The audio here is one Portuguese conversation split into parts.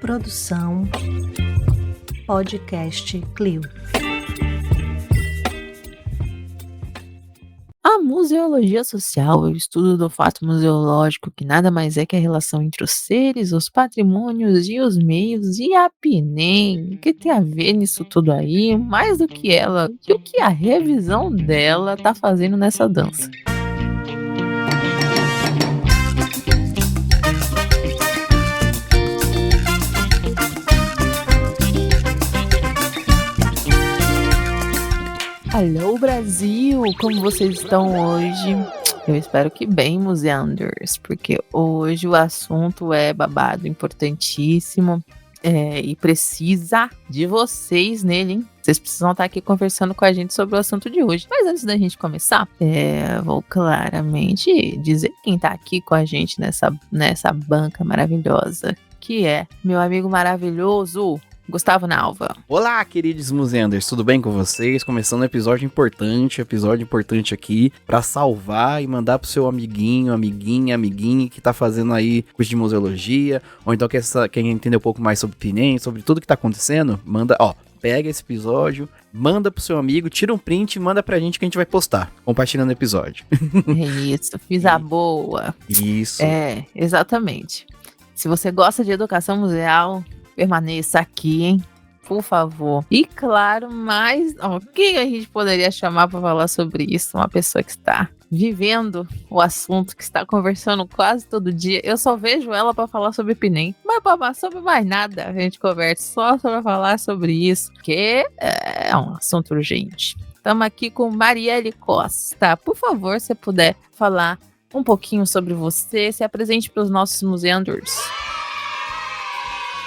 Produção Podcast Clio. A museologia social é o estudo do fato museológico, que nada mais é que a relação entre os seres, os patrimônios e os meios, e a PNEM, o que tem a ver nisso tudo aí, mais do que ela, e o que a revisão dela tá fazendo nessa dança. Alô Brasil, como vocês estão hoje? Eu espero que bem, museanders, porque hoje o assunto é babado, importantíssimo, e precisa de vocês nele, hein? Vocês precisam estar aqui conversando com a gente sobre o assunto de hoje. Mas antes da gente começar, vou claramente dizer quem tá aqui com a gente nessa banca maravilhosa, que é meu amigo maravilhoso, Gustavo Nalva. Olá, queridos museanders, tudo bem com vocês? Começando um episódio importante aqui pra salvar e mandar pro seu amiguinho, amiguinha que tá fazendo aí curso de museologia, ou então quer entender um pouco mais sobre PNEM, sobre tudo que tá acontecendo, pega esse episódio, manda pro seu amigo, tira um print e manda pra gente que a gente vai postar, compartilhando o episódio. Isso, fiz a boa. Isso. Exatamente. Se você gosta de educação museal, permaneça aqui, hein? Por favor. E claro, quem a gente poderia chamar para falar sobre isso? Uma pessoa que está vivendo o assunto, que está conversando quase todo dia. Eu só vejo ela para falar sobre PNEM. Mas sobre mais nada a gente conversa, só para falar sobre isso, que é um assunto urgente. Estamos aqui com Marielle Costa. Por favor, se puder falar um pouquinho sobre você, se apresente para os nossos museanders.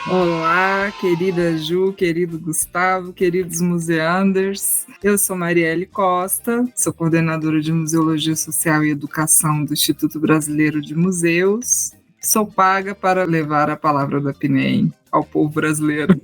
Olá, querida Ju, querido Gustavo, queridos museanders. Eu sou Marielle Costa, sou coordenadora de Museologia Social e Educação do Instituto Brasileiro de Museus. Sou paga para levar a palavra da PNEM ao povo brasileiro.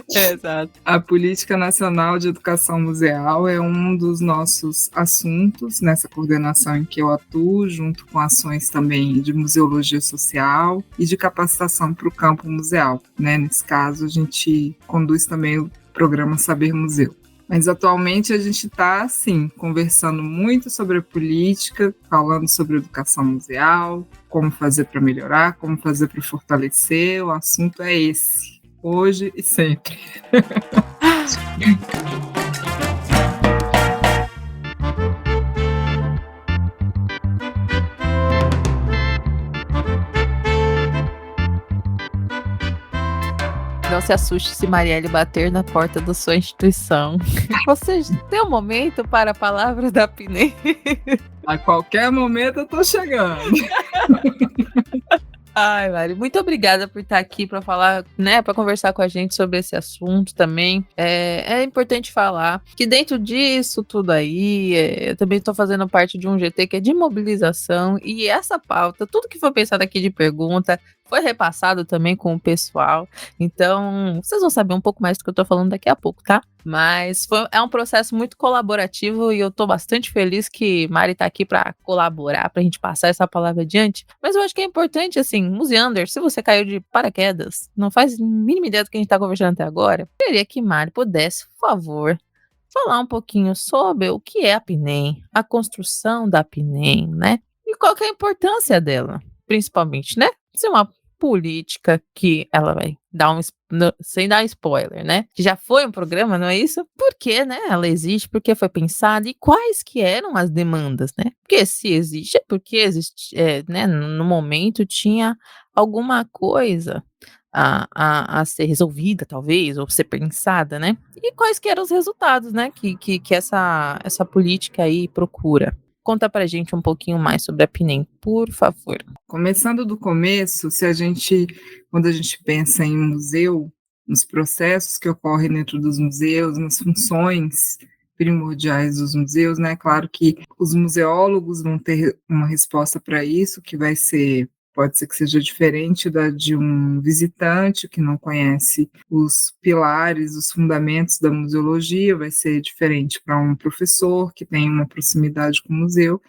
Exato. A Política Nacional de Educação Museal é um dos nossos assuntos nessa coordenação em que eu atuo, junto com ações também de museologia social e de capacitação para o campo museal, né? Nesse caso, a gente conduz também o programa Saber Museu. Mas atualmente a gente está, assim, conversando muito sobre a política, falando sobre educação museal, como fazer para melhorar, como fazer para fortalecer. O assunto é esse, hoje e sempre. Não se assuste se Marielle bater na porta da sua instituição. Você tem um momento para a palavra da PNEM? A qualquer momento eu tô chegando. Ai, Mari, muito obrigada por estar aqui para falar, né, para conversar com a gente sobre esse assunto também. É importante falar que dentro disso tudo aí, eu também estou fazendo parte de um GT que é de mobilização, e essa pauta, tudo que foi pensado aqui de pergunta, foi repassado também com o pessoal. Então, vocês vão saber um pouco mais do que eu tô falando daqui a pouco, tá? Mas é um processo muito colaborativo e eu tô bastante feliz que Mari tá aqui pra colaborar, pra gente passar essa palavra adiante. Mas eu acho que é importante, assim, museander, se você caiu de paraquedas, não faz a mínima ideia do que a gente tá conversando até agora, eu queria que Mari pudesse, por favor, falar um pouquinho sobre o que é a PNEM, a construção da PNEM, né? E qual que é a importância dela, principalmente, né? Se uma política que ela vai dar sem dar spoiler, né? Que já foi um programa, não é isso? Por que, né? Ela existe, por que foi pensada e quais que eram as demandas, né? Porque se existe, é porque existe, né? No momento tinha alguma coisa a ser resolvida, talvez, ou ser pensada, né? E quais que eram os resultados, né? Que essa política aí procura. Conta pra gente um pouquinho mais sobre a PNEM, por favor. Começando do começo, quando a gente pensa em museu, nos processos que ocorrem dentro dos museus, nas funções primordiais dos museus, né? Claro que os museólogos vão ter uma resposta para isso, que pode ser que seja diferente da de um visitante que não conhece os pilares, os fundamentos da museologia, vai ser diferente para um professor que tem uma proximidade com o museu,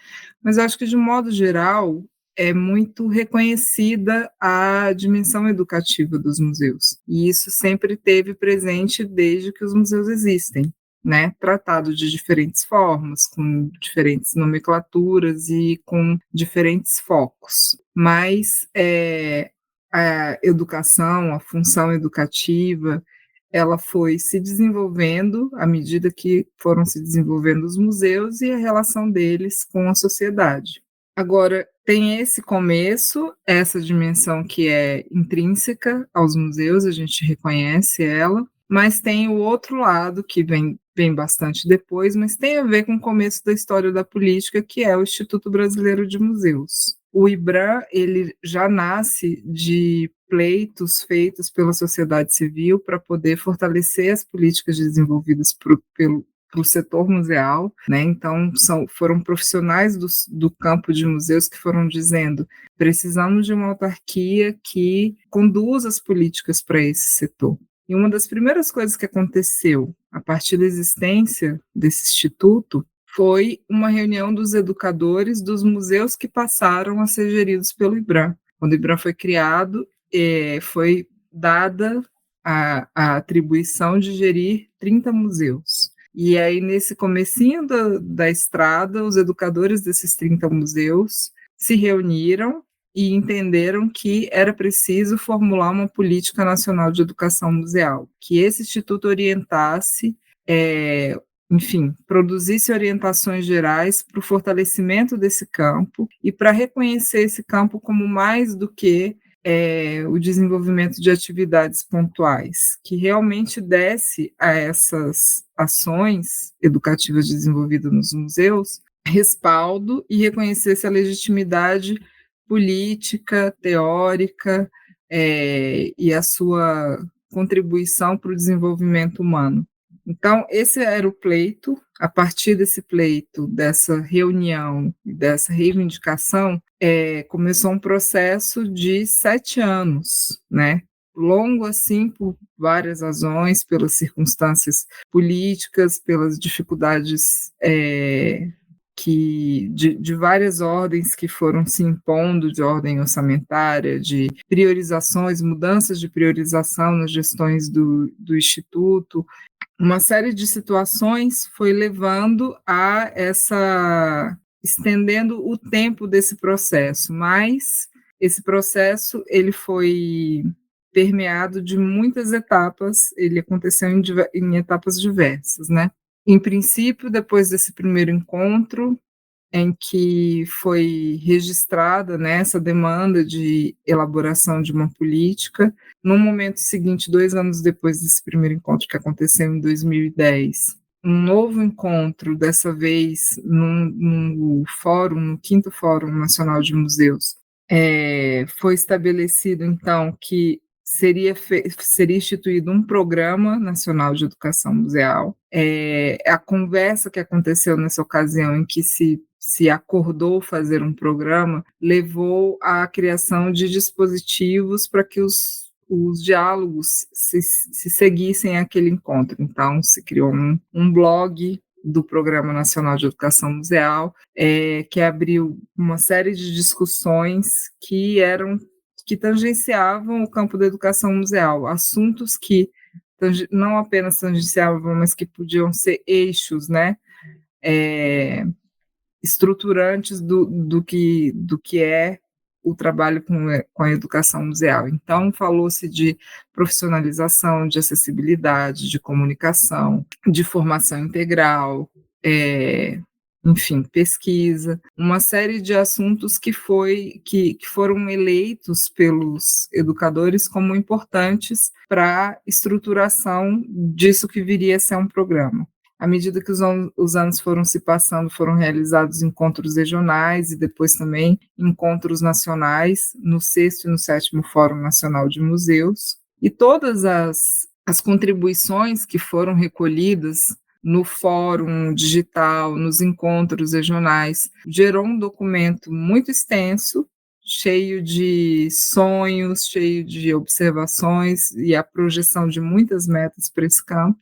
mas acho que, de modo geral, é muito reconhecida a dimensão educativa dos museus. E isso sempre teve presente desde que os museus existem, né? Tratado de diferentes formas, com diferentes nomenclaturas e com diferentes focos. Mas a educação, a função educativa, ela foi se desenvolvendo à medida que foram se desenvolvendo os museus e a relação deles com a sociedade. Agora, tem esse começo, essa dimensão que é intrínseca aos museus, a gente reconhece ela, mas tem o outro lado, que vem bastante depois, mas tem a ver com o começo da história da política, que é o Instituto Brasileiro de Museus. O IBRAM, ele já nasce de pleitos feitos pela sociedade civil para poder fortalecer as políticas desenvolvidas pelo setor museal, né? Então foram profissionais do campo de museus que foram dizendo: precisamos de uma autarquia que conduza as políticas para esse setor. E uma das primeiras coisas que aconteceu a partir da existência desse instituto foi uma reunião dos educadores dos museus que passaram a ser geridos pelo IBRAM. Quando o IBRAM foi criado, foi dada a atribuição de gerir 30 museus. E aí, nesse comecinho da estrada, os educadores desses 30 museus se reuniram e entenderam que era preciso formular uma política nacional de educação museal, que esse instituto orientasse, enfim, produzisse orientações gerais para o fortalecimento desse campo e para reconhecer esse campo como mais do que o desenvolvimento de atividades pontuais, que realmente desse a essas ações educativas desenvolvidas nos museus respaldo e reconhecesse a legitimidade política, teórica e a sua contribuição para o desenvolvimento humano. Então, esse era o pleito. A partir desse pleito, dessa reunião, dessa reivindicação, começou um processo de 7 anos, né? Longo assim, por várias razões, pelas circunstâncias políticas, pelas dificuldades de várias ordens que foram se impondo, de ordem orçamentária, de priorizações, mudanças de priorização nas gestões do Instituto. Uma série de situações foi levando a estendendo o tempo desse processo, mas esse processo ele foi permeado de muitas etapas, ele aconteceu em etapas diversas, né? Em princípio, depois desse primeiro encontro, em que foi registrada, né, essa demanda de elaboração de uma política, no momento seguinte, 2 anos depois desse primeiro encontro, que aconteceu em 2010, um novo encontro, dessa vez no fórum, no 5º Fórum Nacional de Museus, foi estabelecido, então, que seria instituído um Programa Nacional de Educação Museal. A conversa que aconteceu nessa ocasião, em que se acordou fazer um programa, levou à criação de dispositivos para que os diálogos se seguissem aquele encontro. Então, se criou um blog do Programa Nacional de Educação Museal, que abriu uma série de discussões que tangenciavam o campo da educação museal, assuntos que não apenas tangenciavam, mas que podiam ser eixos, né, estruturantes do que é o trabalho com a educação museal. Então, falou-se de profissionalização, de acessibilidade, de comunicação, de formação integral, enfim, pesquisa, uma série de assuntos que foram eleitos pelos educadores como importantes para a estruturação disso que viria a ser um programa. À medida que os anos foram se passando, foram realizados encontros regionais e depois também encontros nacionais no 6º e no 7º Fórum Nacional de Museus. E todas as contribuições que foram recolhidas no fórum digital, nos encontros regionais, gerou um documento muito extenso, cheio de sonhos, cheio de observações e a projeção de muitas metas para esse campo.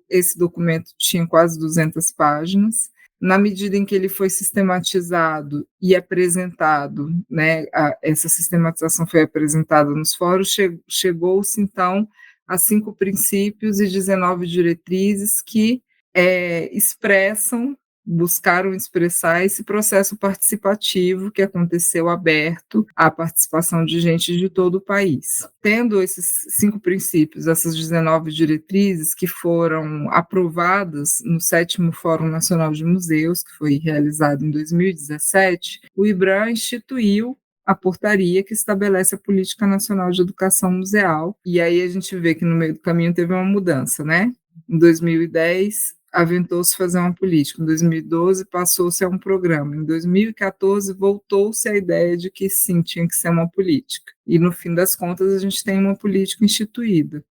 Esse documento tinha quase 200 páginas, na medida em que ele foi sistematizado e apresentado, né, essa sistematização foi apresentada nos fóruns, chegou-se, então, a 5 princípios e 19 diretrizes que buscaram expressar esse processo participativo que aconteceu aberto à participação de gente de todo o país. Tendo esses 5 princípios, essas 19 diretrizes que foram aprovadas no 7º Fórum Nacional de Museus, que foi realizado em 2017, o IBRAM instituiu a portaria que estabelece a Política Nacional de Educação Museal, e aí a gente vê que no meio do caminho teve uma mudança, né? Em 2010, aventou-se fazer uma política. Em 2012, passou-se a um programa. Em 2014, voltou-se a ideia de que sim, tinha que ser uma política. E, no fim das contas, a gente tem uma política instituída.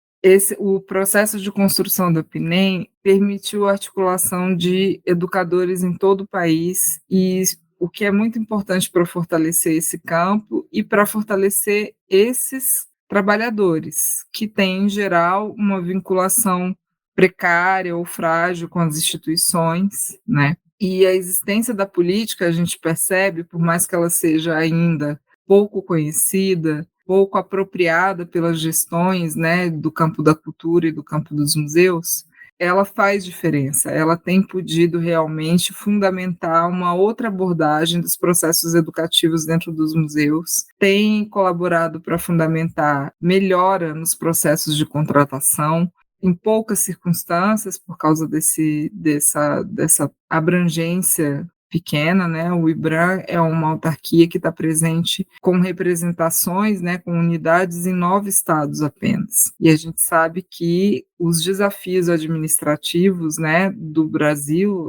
O processo de construção da PNEM permitiu a articulação de educadores em todo o país, e o que é muito importante para fortalecer esse campo e para fortalecer esses trabalhadores, que têm, em geral, uma vinculação precária ou frágil com as instituições, né? E a existência da política, a gente percebe, por mais que ela seja ainda pouco conhecida, pouco apropriada pelas gestões, né, do campo da cultura e do campo dos museus, ela faz diferença, ela tem podido realmente fundamentar uma outra abordagem dos processos educativos dentro dos museus, tem colaborado para fundamentar melhora nos processos de contratação, em poucas circunstâncias, por causa dessa abrangência pequena, né? O IBRAM é uma autarquia que está presente com representações, né, com unidades em 9 estados apenas. E a gente sabe que os desafios administrativos, né, do Brasil,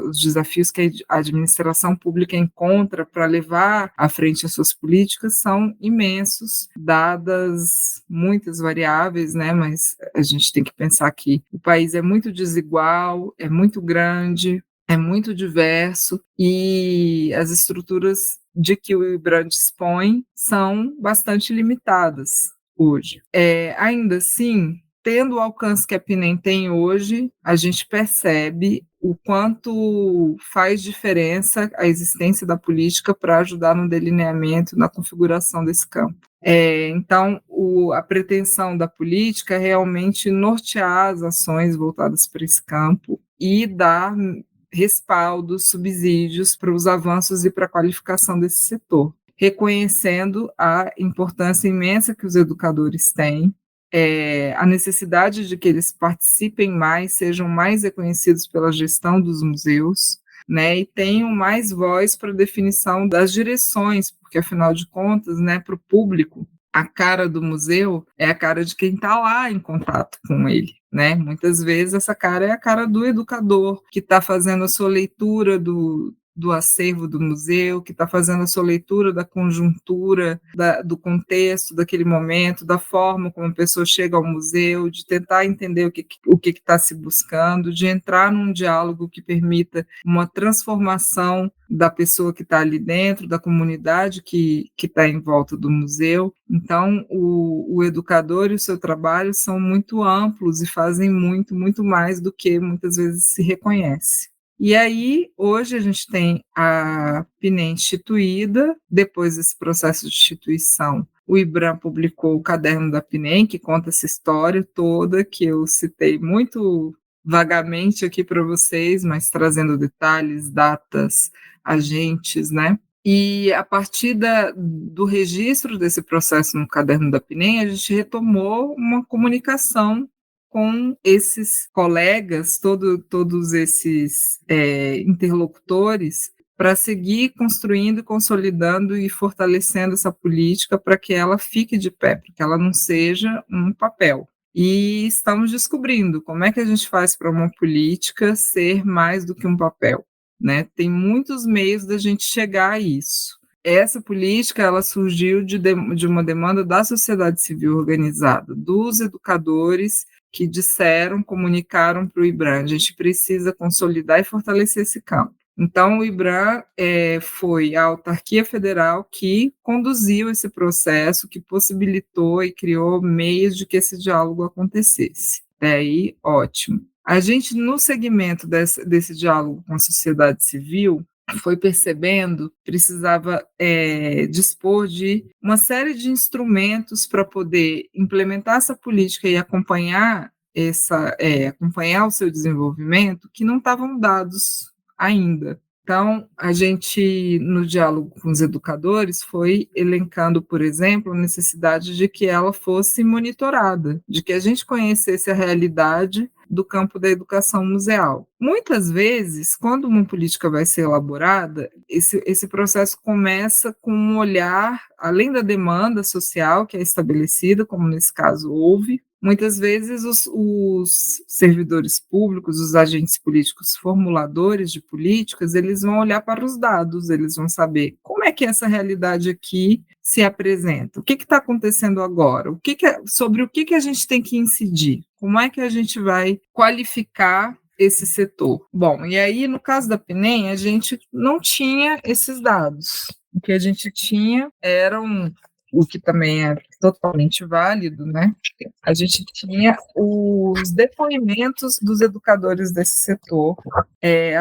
os desafios que a administração pública encontra para levar à frente as suas políticas são imensos, dadas muitas variáveis, né, mas a gente tem que pensar que o país é muito desigual, é muito grande, é muito diverso, e as estruturas de que o IBRAM dispõe são bastante limitadas hoje. Ainda assim, tendo o alcance que a PNEM tem hoje, a gente percebe o quanto faz diferença a existência da política para ajudar no delineamento, na configuração desse campo. Então, a pretensão da política é realmente nortear as ações voltadas para esse campo e dar respaldos, subsídios para os avanços e para a qualificação desse setor, reconhecendo a importância imensa que os educadores têm, a necessidade de que eles participem mais, sejam mais reconhecidos pela gestão dos museus, né, e tenham mais voz para a definição das direções, porque, afinal de contas, né, para o público, a cara do museu é a cara de quem está lá em contato com ele, né? Muitas vezes essa cara é a cara do educador, que está fazendo a sua leitura do acervo do museu, que está fazendo a sua leitura da conjuntura, do contexto daquele momento, da forma como a pessoa chega ao museu, de tentar entender o que está se buscando, de entrar num diálogo que permita uma transformação da pessoa que está ali dentro, da comunidade que está em volta do museu. Então, o educador e o seu trabalho são muito amplos e fazem muito, muito mais do que muitas vezes se reconhece. E aí, hoje a gente tem a PNEM instituída. Depois desse processo de instituição, o IBRAM publicou o Caderno da PNEM, que conta essa história toda, que eu citei muito vagamente aqui para vocês, mas trazendo detalhes, datas, agentes, né? E a partir do registro desse processo no Caderno da PNEM, a gente retomou uma comunicação com esses colegas, todos esses interlocutores, para seguir construindo, consolidando e fortalecendo essa política para que ela fique de pé, para que ela não seja um papel. E estamos descobrindo como é que a gente faz para uma política ser mais do que um papel, né? Tem muitos meios da gente chegar a isso. Essa política ela surgiu de uma demanda da sociedade civil organizada, dos educadores que comunicaram para o IBRAM, a gente precisa consolidar e fortalecer esse campo. Então, o IBRAM foi a autarquia federal que conduziu esse processo, que possibilitou e criou meios de que esse diálogo acontecesse. Daí, ótimo. A gente, no segmento desse diálogo com a sociedade civil, foi percebendo que precisava dispor de uma série de instrumentos para poder implementar essa política e acompanhar o seu desenvolvimento, que não estavam dados ainda. Então, a gente, no diálogo com os educadores, foi elencando, por exemplo, a necessidade de que ela fosse monitorada, de que a gente conhecesse a realidade do campo da educação museal. Muitas vezes, quando uma política vai ser elaborada, esse processo começa com um olhar, além da demanda social que é estabelecida, como nesse caso houve, muitas vezes os servidores públicos, os agentes políticos formuladores de políticas, eles vão olhar para os dados, eles vão saber como é que essa realidade aqui se apresenta, o que está acontecendo agora, sobre o que a gente tem que incidir, como é que a gente vai qualificar esse setor. Bom, e aí no caso da PNEM, a gente não tinha esses dados, o que a gente tinha eram o que também é totalmente válido, né? A gente tinha os depoimentos dos educadores desse setor,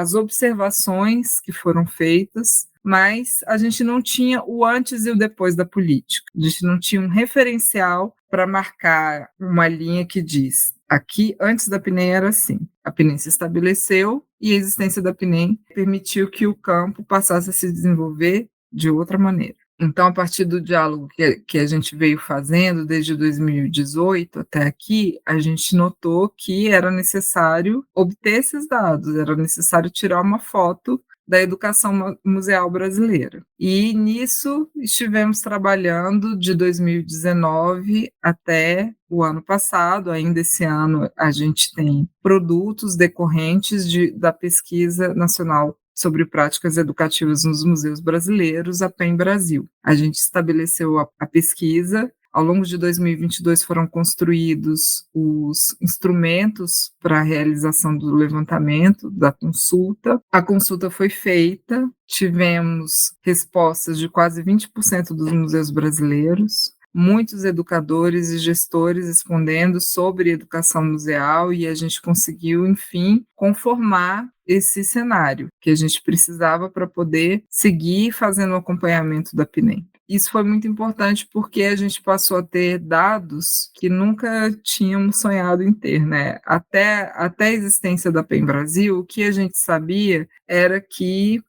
as observações que foram feitas, mas a gente não tinha o antes e o depois da política. A gente não tinha um referencial para marcar uma linha que diz: aqui, antes da PNEM era assim. A PNEM se estabeleceu e a existência da PNEM permitiu que o campo passasse a se desenvolver de outra maneira. Então, a partir do diálogo que a gente veio fazendo desde 2018 até aqui, a gente notou que era necessário obter esses dados, era necessário tirar uma foto da educação museal brasileira. E nisso estivemos trabalhando de 2019 até o ano passado. Ainda esse ano a gente tem produtos decorrentes da Pesquisa Nacional sobre Práticas Educativas nos Museus Brasileiros, a PEN Brasil. A gente estabeleceu a pesquisa. Ao longo de 2022 foram construídos os instrumentos para a realização do levantamento, da consulta. A consulta foi feita, tivemos respostas de quase 20% dos museus brasileiros, muitos educadores e gestores respondendo sobre educação museal, e a gente conseguiu, enfim, conformar esse cenário que a gente precisava para poder seguir fazendo o acompanhamento da PNEM. Isso foi muito importante porque a gente passou a ter dados que nunca tínhamos sonhado em ter, né? Até a existência da PEN Brasil, o que a gente sabia era que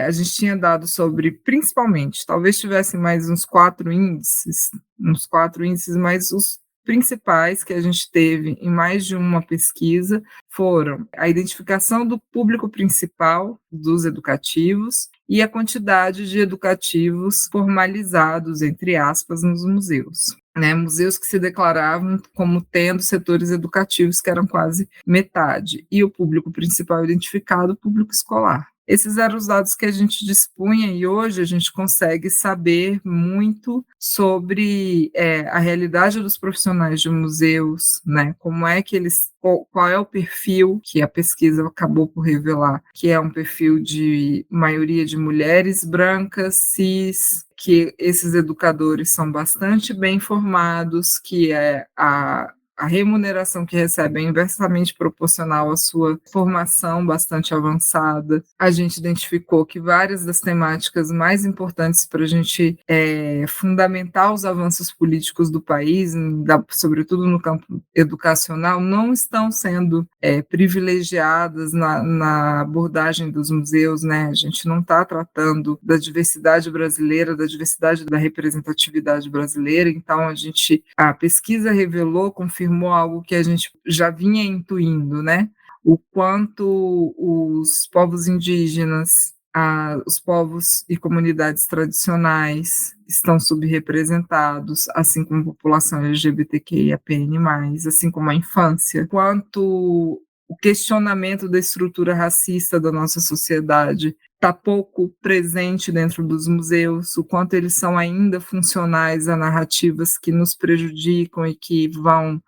a gente tinha dados sobre, principalmente, talvez tivessem mais uns quatro índices, mas os principais que a gente teve em mais de uma pesquisa foram a identificação do público principal dos educativos e a quantidade de educativos formalizados, entre aspas, nos museus. Museus que se declaravam como tendo setores educativos que eram quase metade, e o público principal identificado, o público escolar. Esses eram os dados que a gente dispunha, e hoje a gente consegue saber muito sobre a realidade dos profissionais de museus, né? Como é que qual é o perfil que a pesquisa acabou por revelar, que é um perfil de maioria de mulheres brancas, cis, que esses educadores são bastante bem formados, que a remuneração que recebe é inversamente proporcional à sua formação bastante avançada. A gente identificou que várias das temáticas mais importantes para a gente fundamentar os avanços políticos do país, sobretudo no campo educacional, não estão sendo privilegiadas na abordagem dos museus, né? A gente não está tratando da diversidade brasileira, da diversidade da representatividade brasileira. Então, a pesquisa revelou, confirmou algo que a gente já vinha intuindo, né? O quanto os povos indígenas, os povos e comunidades tradicionais estão subrepresentados, assim como a população LGBTQIAPN+, assim como a infância, quanto o questionamento da estrutura racista da nossa sociedade está pouco presente dentro dos museus, o quanto eles são ainda funcionais a narrativas que nos prejudicam e que vão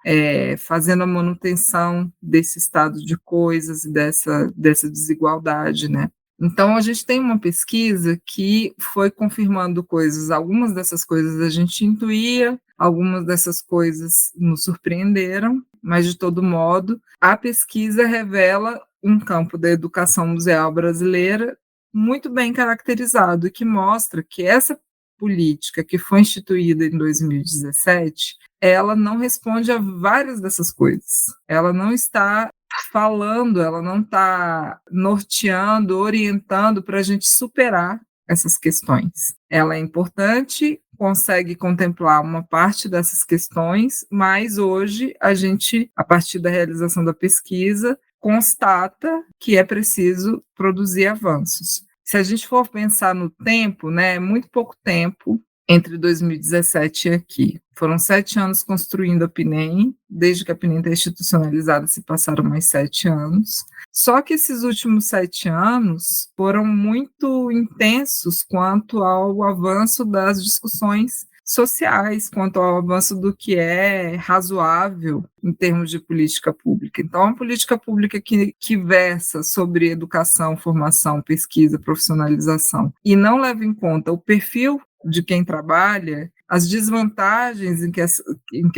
fazendo a manutenção desse estado de coisas e dessa desigualdade, né? Então, a gente tem uma pesquisa que foi confirmando coisas. Algumas dessas coisas a gente intuía, algumas dessas coisas nos surpreenderam, mas de todo modo, a pesquisa revela um campo da educação museal brasileira muito bem caracterizado e que mostra que essa política que foi instituída em 2017, ela não responde a várias dessas coisas. Ela não está falando, ela não está norteando, orientando para a gente superar essas questões. Ela é importante, consegue contemplar uma parte dessas questões, mas hoje a gente, a partir da realização da pesquisa, constata que é preciso produzir avanços. Se a gente for pensar no tempo, né, é muito pouco tempo entre 2017 e aqui. Foram 7 anos construindo a PNEM, desde que a PNEM está institucionalizada se passaram mais 7 anos. Só que esses últimos 7 anos foram muito intensos quanto ao avanço das discussões sociais, quanto ao avanço do que é razoável em termos de política pública. Então, uma política pública que versa sobre educação, formação, pesquisa, profissionalização, e não leva em conta o perfil de quem trabalha, as desvantagens em que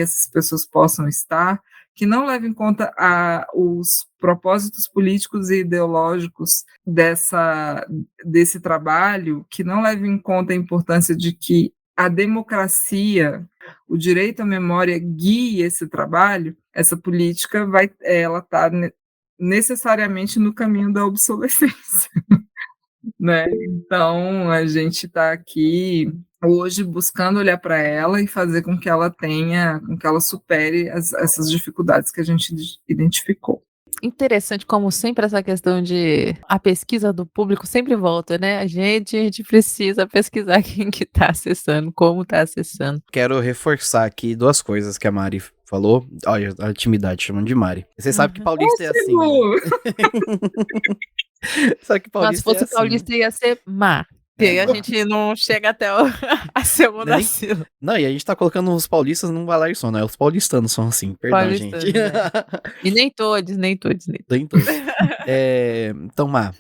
essas pessoas possam estar, que não leva em conta os propósitos políticos e ideológicos desse trabalho, que não leva em conta a importância de que a democracia, o direito à memória guie esse trabalho, essa política ela está necessariamente no caminho da obsolescência. Né? Então, a gente está aqui hoje buscando olhar para ela e fazer com que ela supere essas dificuldades que a gente identificou. Interessante, como sempre, essa questão de a pesquisa do público sempre volta, né? A gente precisa pesquisar quem que tá acessando, como tá acessando. Quero reforçar aqui 2 coisas que a Mari falou. Olha, a intimidade, chamando de Mari. Você sabe que paulista é assim. Sabe que paulista se fosse é assim. paulista ia ser má. Porque a gente não chega até a segunda sílaba. Não, e a gente tá colocando os paulistas num balaio só, né? Os paulistanos são assim, perdão, gente. Né? E nem todos. Nem todos. Então, Má,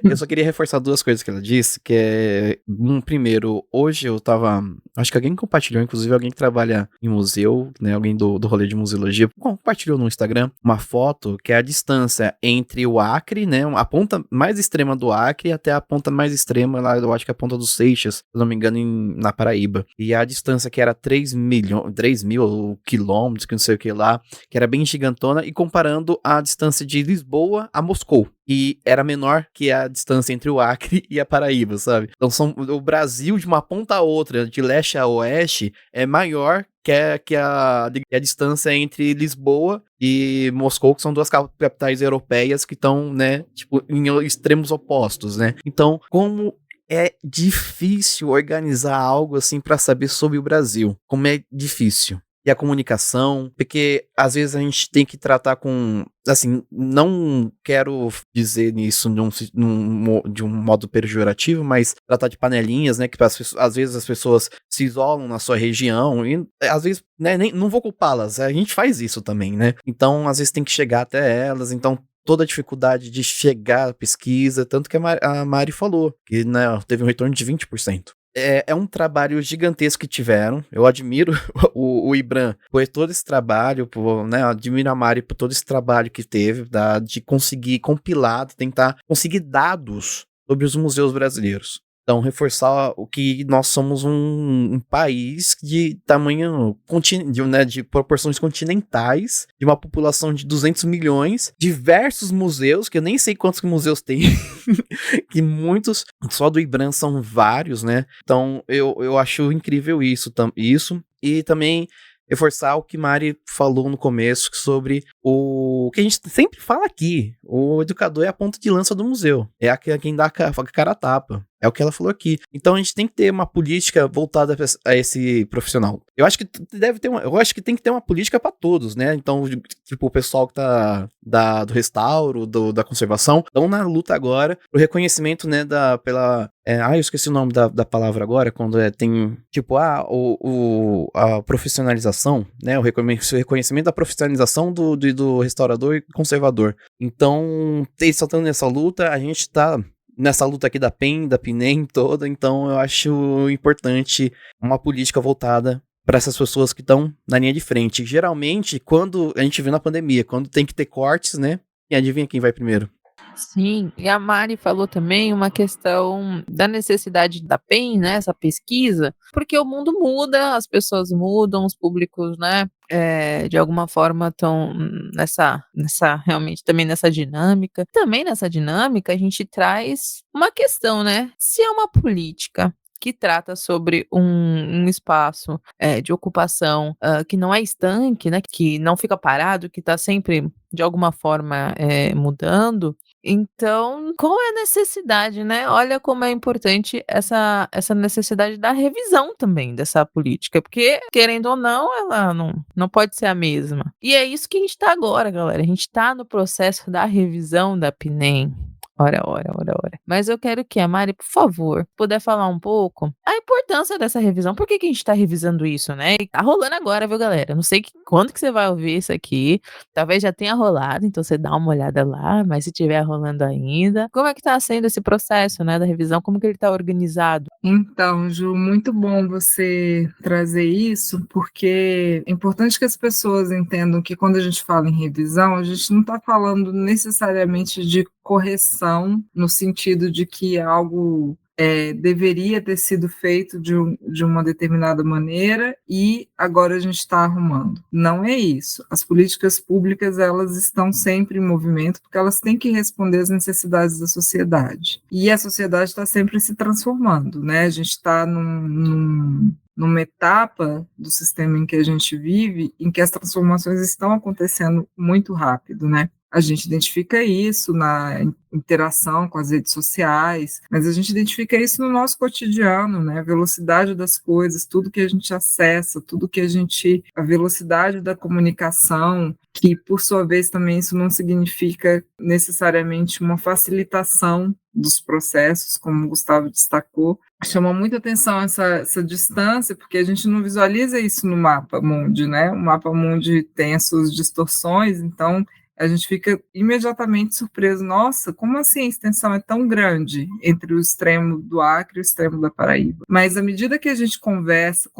eu só queria reforçar 2 coisas que ela disse, que é, primeiro, hoje eu tava, acho que alguém compartilhou, inclusive alguém que trabalha em museu, né, alguém do rolê de museologia, compartilhou no Instagram uma foto que é a distância entre o Acre, né, a ponta mais extrema do Acre até a ponta mais extrema, lá eu acho que é a ponta dos Seixas, se não me engano, na Paraíba, e a distância que era 3 mil quilômetros, que não sei o que lá, que era bem gigantona, e comparando a distância de Lisboa a Moscou, e era menor que a distância entre o Acre e a Paraíba, sabe? Então o Brasil, de uma ponta a outra, de leste a oeste, é maior que a distância entre Lisboa e Moscou, que são 2 capitais europeias que estão, né, tipo, em extremos opostos, né? Então, como é difícil organizar algo assim para saber sobre o Brasil. Como é difícil. E a comunicação, porque às vezes a gente tem que tratar com, assim, não quero dizer isso de um modo pejorativo, mas tratar de panelinhas, né, que às vezes as pessoas se isolam na sua região, e às vezes, né, não vou culpá-las, a gente faz isso também, né, então às vezes tem que chegar até elas, então toda a dificuldade de chegar à pesquisa, tanto que a Mari falou, que, né, teve um retorno de 20%. É um trabalho gigantesco que tiveram. Eu admiro o IBRAM por todo esse trabalho, né? Admiro a Mari por todo esse trabalho que teve, de conseguir compilar, de tentar conseguir dados sobre os museus brasileiros. Então, reforçar o que nós somos um país de tamanho, de proporções continentais, de uma população de 200 milhões, diversos museus, que eu nem sei quantos museus tem, que muitos, só do IBRAM são vários, né? Então, eu acho incrível isso. E também reforçar o que Mari falou no começo sobre o que a gente sempre fala aqui. O educador é a ponta de lança do museu. É quem dá a cara a tapa. É o que ela falou aqui. Então a gente tem que ter uma política voltada a esse profissional. Eu acho que tem que ter uma política para todos, né? Então, tipo, o pessoal que tá do restauro, da conservação, estão na luta agora pro reconhecimento, né, eu esqueci o nome da palavra agora, quando tem, tipo, a profissionalização, né, o reconhecimento da profissionalização do restaurador e conservador. Então, eles estão nessa luta, a gente tá nessa luta aqui da PEN, da PNEM toda, então eu acho importante uma política voltada para essas pessoas que estão na linha de frente. Geralmente, quando a gente viu na pandemia, quando tem que ter cortes, né? E adivinha quem vai primeiro? Sim, e a Mari falou também uma questão da necessidade da PEN, né, essa pesquisa, porque o mundo muda, as pessoas mudam, os públicos, né, de alguma forma estão realmente também nessa dinâmica. Também nessa dinâmica a gente traz uma questão, né, se é uma política que trata sobre um espaço de ocupação que não é estanque, né, que não fica parado, que está sempre de alguma forma mudando. Então, qual é a necessidade, né? Olha como é importante essa necessidade da revisão também dessa política, porque, querendo ou não, ela não pode ser a mesma. E é isso que a gente está agora, galera. A gente está no processo da revisão da PNEM. Ora, ora, ora, ora. Mas eu quero que a Mari, por favor, puder falar um pouco a importância dessa revisão. Por que que a gente tá revisando isso, né? E tá rolando agora, viu, galera? Não sei quando que você vai ouvir isso aqui. Talvez já tenha rolado, então você dá uma olhada lá, mas se tiver rolando ainda, como é que tá sendo esse processo, né, da revisão? Como que ele tá organizado? Então, Ju, muito bom você trazer isso, porque é importante que as pessoas entendam que quando a gente fala em revisão, a gente não está falando necessariamente de correção, no sentido de que algo deveria ter sido feito de uma determinada maneira e agora a gente está arrumando. Não é isso. As políticas públicas, elas estão sempre em movimento porque elas têm que responder às necessidades da sociedade. E a sociedade está sempre se transformando, né? A gente está numa etapa do sistema em que a gente vive, em que as transformações estão acontecendo muito rápido, né? A gente identifica isso na interação com as redes sociais, mas a gente identifica isso no nosso cotidiano, né? A velocidade das coisas, tudo que a gente acessa, a velocidade da comunicação, que por sua vez também isso não significa necessariamente uma facilitação dos processos, como o Gustavo destacou. Chama muita atenção essa distância, porque a gente não visualiza isso no mapa mundi, né? O mapa mundi tem as suas distorções, então a gente fica imediatamente surpreso. Nossa, como assim a extensão é tão grande entre o extremo do Acre e o extremo da Paraíba? Mas à medida que a gente começa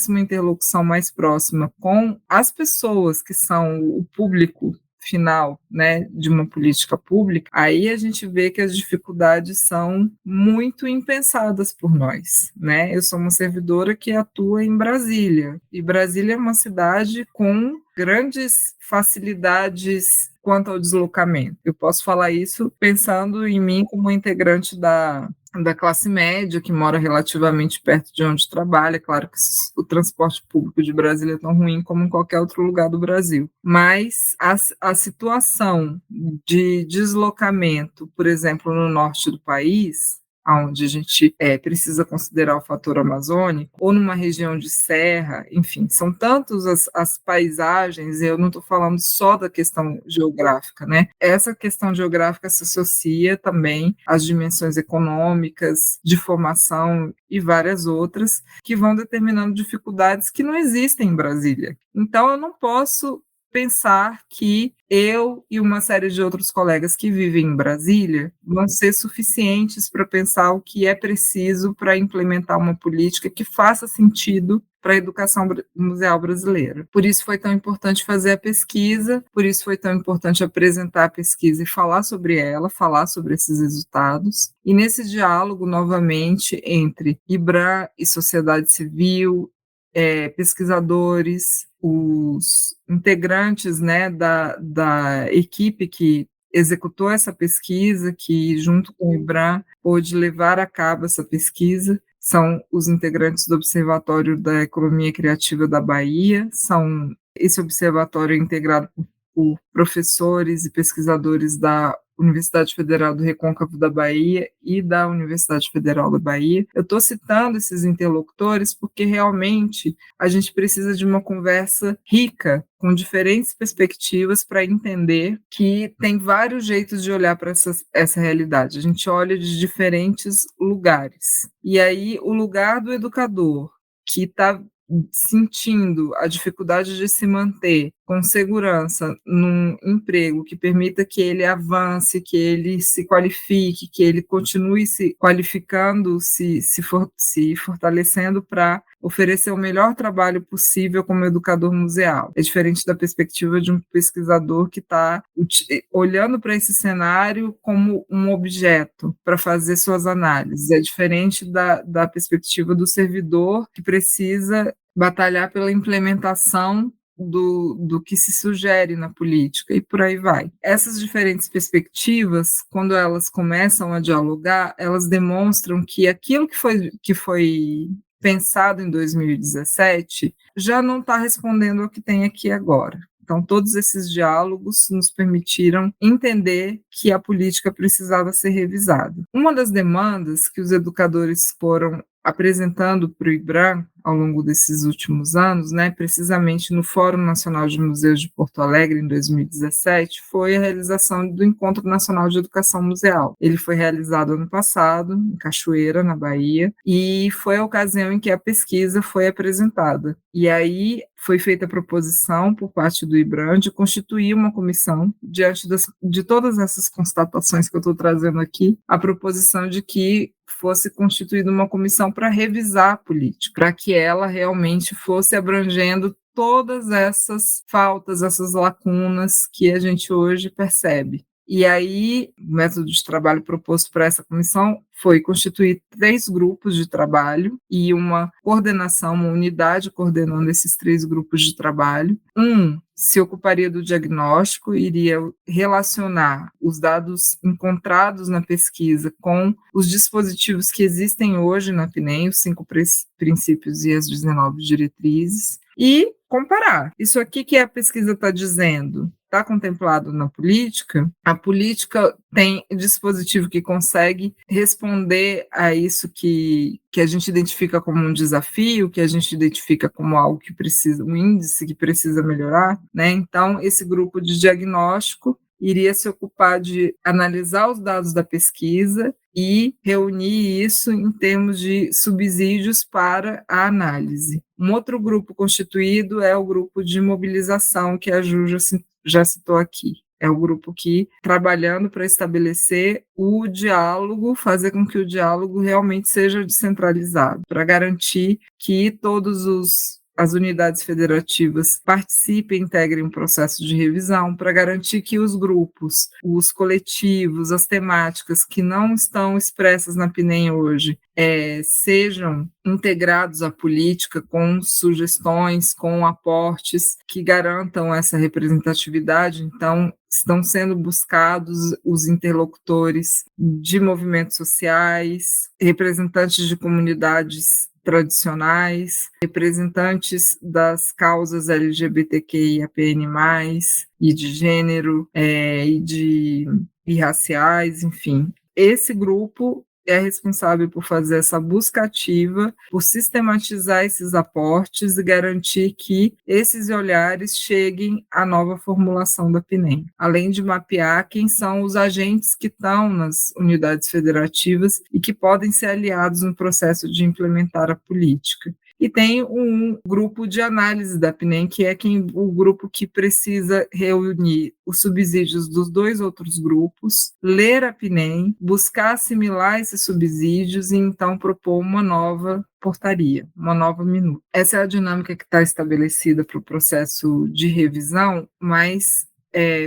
uma interlocução mais próxima com as pessoas que são o público final, né, de uma política pública, aí a gente vê que as dificuldades são muito impensadas por nós, né? Eu sou uma servidora que atua em Brasília, e Brasília é uma cidade com grandes facilidades quanto ao deslocamento. Eu posso falar isso pensando em mim como integrante da classe média, que mora relativamente perto de onde trabalha. Claro que o transporte público de Brasília é tão ruim como em qualquer outro lugar do Brasil. Mas a situação de deslocamento, por exemplo, no norte do país, onde a gente precisa considerar o fator amazônico, ou numa região de serra, enfim, são tantas as paisagens, e eu não estou falando só da questão geográfica, né? Essa questão geográfica se associa também às dimensões econômicas, de formação e várias outras, que vão determinando dificuldades que não existem em Brasília. Então, eu não posso pensar que eu e uma série de outros colegas que vivem em Brasília vão ser suficientes para pensar o que é preciso para implementar uma política que faça sentido para a educação museal brasileira. Por isso foi tão importante fazer a pesquisa, por isso foi tão importante apresentar a pesquisa e falar sobre ela, falar sobre esses resultados. E nesse diálogo, novamente, entre IBRAM e sociedade civil, pesquisadores, os integrantes, né, da equipe que executou essa pesquisa, que junto com o IBRAM pôde levar a cabo essa pesquisa, são os integrantes do Observatório da Economia Criativa da Bahia, esse observatório é integrado por professores e pesquisadores da Universidade Federal do Recôncavo da Bahia e da Universidade Federal da Bahia. Eu estou citando esses interlocutores porque realmente a gente precisa de uma conversa rica, com diferentes perspectivas, para entender que tem vários jeitos de olhar para essa realidade. A gente olha de diferentes lugares. E aí o lugar do educador, que está sentindo a dificuldade de se manter com segurança num emprego que permita que ele avance, que ele se qualifique, que ele continue se qualificando, se fortalecendo para oferecer o melhor trabalho possível como educador museal. É diferente da perspectiva de um pesquisador que está olhando para esse cenário como um objeto para fazer suas análises. É diferente da perspectiva do servidor que precisa batalhar pela implementação do que se sugere na política, e por aí vai. Essas diferentes perspectivas, quando elas começam a dialogar, elas demonstram que aquilo que foi pensado em 2017 já não está respondendo ao que tem aqui agora. Então, todos esses diálogos nos permitiram entender que a política precisava ser revisada. Uma das demandas que os educadores foram apresentando para o IBRAM ao longo desses últimos anos, né, precisamente no Fórum Nacional de Museus de Porto Alegre, em 2017, foi a realização do Encontro Nacional de Educação Museal. Ele foi realizado ano passado, em Cachoeira, na Bahia, e foi a ocasião em que a pesquisa foi apresentada. E aí foi feita a proposição por parte do IBRAM de constituir uma comissão, diante de todas essas constatações que eu estou trazendo aqui, a proposição de que fosse constituída uma comissão para revisar a política, para que ela realmente fosse abrangendo todas essas faltas, essas lacunas que a gente hoje percebe. E aí, o método de trabalho proposto para essa comissão foi constituir 3 grupos de trabalho e uma coordenação, uma unidade coordenando esses 3 grupos de trabalho. Se ocuparia do diagnóstico, iria relacionar os dados encontrados na pesquisa com os dispositivos que existem hoje na PNEM, os 5 princípios e as 19 diretrizes, e comparar. Isso aqui que a pesquisa está dizendo está contemplado na política? A política tem dispositivo que consegue responder a isso que a gente identifica como um desafio, que a gente identifica como algo que precisa, um índice que precisa melhorar, né? Então, esse grupo de diagnóstico iria se ocupar de analisar os dados da pesquisa e reunir isso em termos de subsídios para a análise. Um outro grupo constituído é o grupo de mobilização, que a Ju já citou aqui. É o grupo que, trabalhando para estabelecer o diálogo, fazer com que o diálogo realmente seja descentralizado, para garantir que as unidades federativas participem, integrem um processo de revisão, para garantir que os grupos, os coletivos, as temáticas que não estão expressas na PNEM hoje, sejam integrados à política com sugestões, com aportes que garantam essa representatividade. Então, estão sendo buscados os interlocutores de movimentos sociais, representantes de comunidades tradicionais, representantes das causas LGBTQIAPN+, e de gênero, e raciais, enfim. Esse grupo é responsável por fazer essa busca ativa, por sistematizar esses aportes e garantir que esses olhares cheguem à nova formulação da PNEM, além de mapear quem são os agentes que estão nas unidades federativas e que podem ser aliados no processo de implementar a política. E tem um grupo de análise da PNEM, que é o grupo que precisa reunir os subsídios dos 2 outros grupos, ler a PNEM, buscar assimilar esses subsídios e então propor uma nova portaria, uma nova minuta. Essa é a dinâmica que está estabelecida para o processo de revisão, mas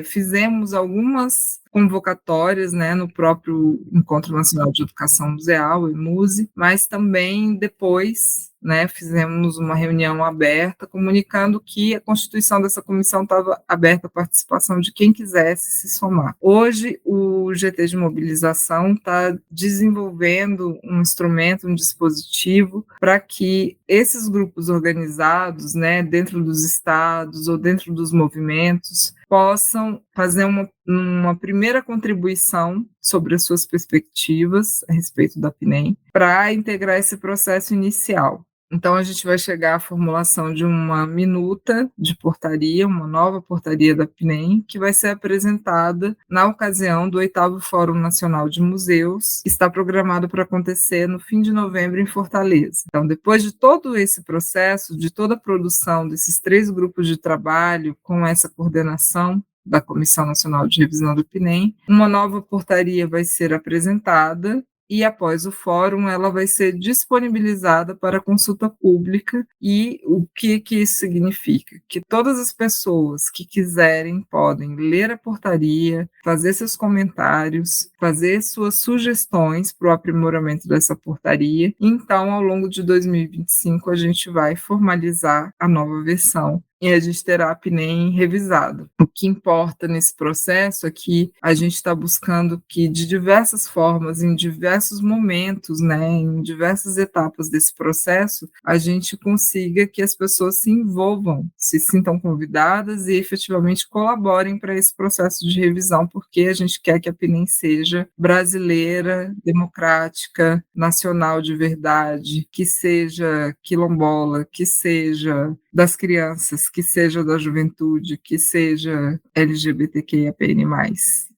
fizemos algumas convocatórias, né, no próprio Encontro Nacional de Educação Museal, EMUSE, mas também depois, né, fizemos uma reunião aberta, comunicando que a constituição dessa comissão estava aberta à participação de quem quisesse se somar. Hoje, o GT de Mobilização está desenvolvendo um instrumento, um dispositivo, para que esses grupos organizados, né, dentro dos estados ou dentro dos movimentos, possam fazer uma primeira contribuição sobre as suas perspectivas a respeito da PNEM, para integrar esse processo inicial. Então, a gente vai chegar à formulação de uma minuta de portaria, uma nova portaria da PNEM, que vai ser apresentada na ocasião do 8º Fórum Nacional de Museus, que está programado para acontecer no fim de novembro em Fortaleza. Então, depois de todo esse processo, de toda a produção desses 3 grupos de trabalho, com essa coordenação da Comissão Nacional de Revisão do PNEM, uma nova portaria vai ser apresentada e, após o fórum, ela vai ser disponibilizada para consulta pública. E o que isso significa? Que todas as pessoas que quiserem podem ler a portaria, fazer seus comentários, fazer suas sugestões para o aprimoramento dessa portaria. Então, ao longo de 2025, a gente vai formalizar a nova versão e a gente terá a PNEM revisada. O que importa nesse processo é que a gente está buscando que, de diversas formas, em diversos momentos, né, em diversas etapas desse processo, a gente consiga que as pessoas se envolvam, se sintam convidadas e efetivamente colaborem para esse processo de revisão, porque a gente quer que a PNEM seja brasileira, democrática, nacional de verdade, que seja quilombola, que seja das crianças, que seja da juventude, que seja LGBTQIAPN+,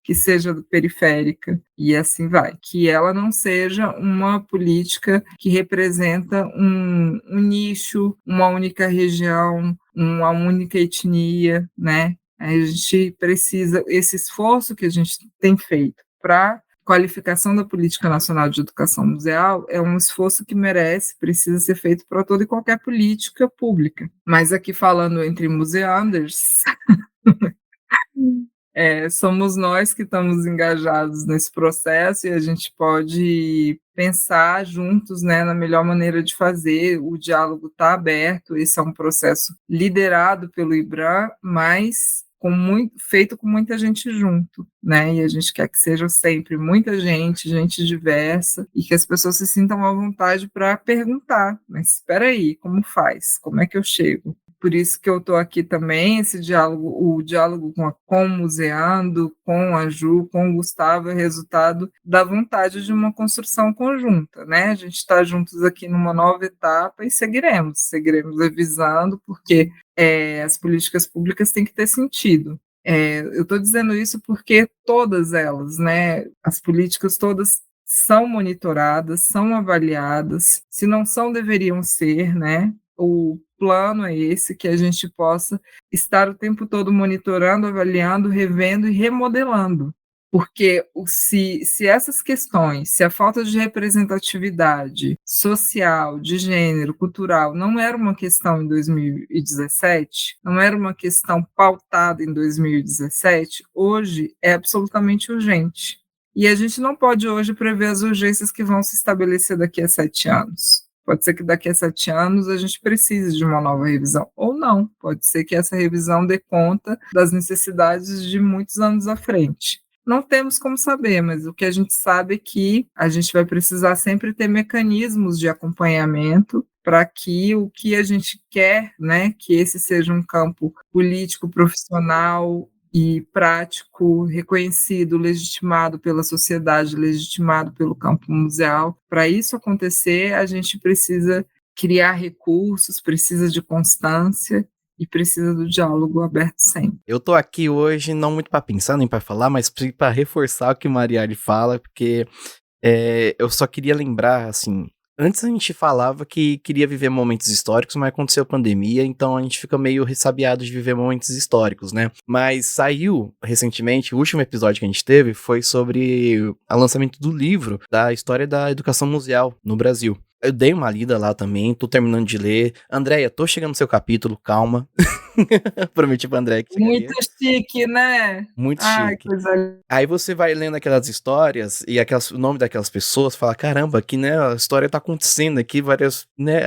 que seja periférica, e assim vai. Que ela não seja uma política que representa um nicho, uma única região, uma única etnia, né? A gente precisa, esse esforço que a gente tem feito para qualificação da Política Nacional de Educação Museal é um esforço que merece, precisa ser feito para toda e qualquer política pública. Mas aqui falando entre museanders, somos nós que estamos engajados nesse processo e a gente pode pensar juntos, né, na melhor maneira de fazer. O diálogo está aberto, esse é um processo liderado pelo IBRAM, mas feito com muita gente junto, né? E a gente quer que seja sempre muita gente diversa, e que as pessoas se sintam à vontade para perguntar, mas espera aí, como faz? Como é que eu chego? Por isso que eu estou aqui também, o diálogo com o Museando, com a Ju, com o Gustavo, é resultado da vontade de uma construção conjunta, né? A gente está juntos aqui numa nova etapa e seguiremos revisando, porque as políticas públicas têm que ter sentido. Eu estou dizendo isso porque todas elas, né, as políticas todas são monitoradas, são avaliadas, se não são, deveriam ser, né? O plano é esse, que a gente possa estar o tempo todo monitorando, avaliando, revendo e remodelando. Porque se essas questões, se a falta de representatividade social, de gênero, cultural, não era uma questão em 2017, não era uma questão pautada em 2017, hoje é absolutamente urgente. E a gente não pode hoje prever as urgências que vão se estabelecer daqui a 7 anos. Pode ser que daqui a 7 anos a gente precise de uma nova revisão, ou não. Pode ser que essa revisão dê conta das necessidades de muitos anos à frente. Não temos como saber, mas o que a gente sabe é que a gente vai precisar sempre ter mecanismos de acompanhamento para que o que a gente quer, né, que esse seja um campo político, profissional e prático, reconhecido, legitimado pela sociedade, legitimado pelo campo museal. Para isso acontecer, a gente precisa criar recursos, precisa de constância e precisa do diálogo aberto sempre. Eu tô aqui hoje não muito para pensar nem para falar, mas para reforçar o que Marielle fala, porque eu só queria lembrar, assim, antes a gente falava que queria viver momentos históricos, mas aconteceu a pandemia, então a gente fica meio ressabiado de viver momentos históricos, né? Mas saiu recentemente, o último episódio que a gente teve foi sobre o lançamento do livro da história da educação museal no Brasil. Eu dei uma lida lá também, tô terminando de ler. Andréia, tô chegando no seu capítulo, calma. Prometi pra Andréia que chegaria. Muito chique, né? Muito chique. Coisa... Aí você vai lendo aquelas histórias e o nome daquelas pessoas, fala, caramba, aqui, né, a história tá acontecendo aqui, várias, né,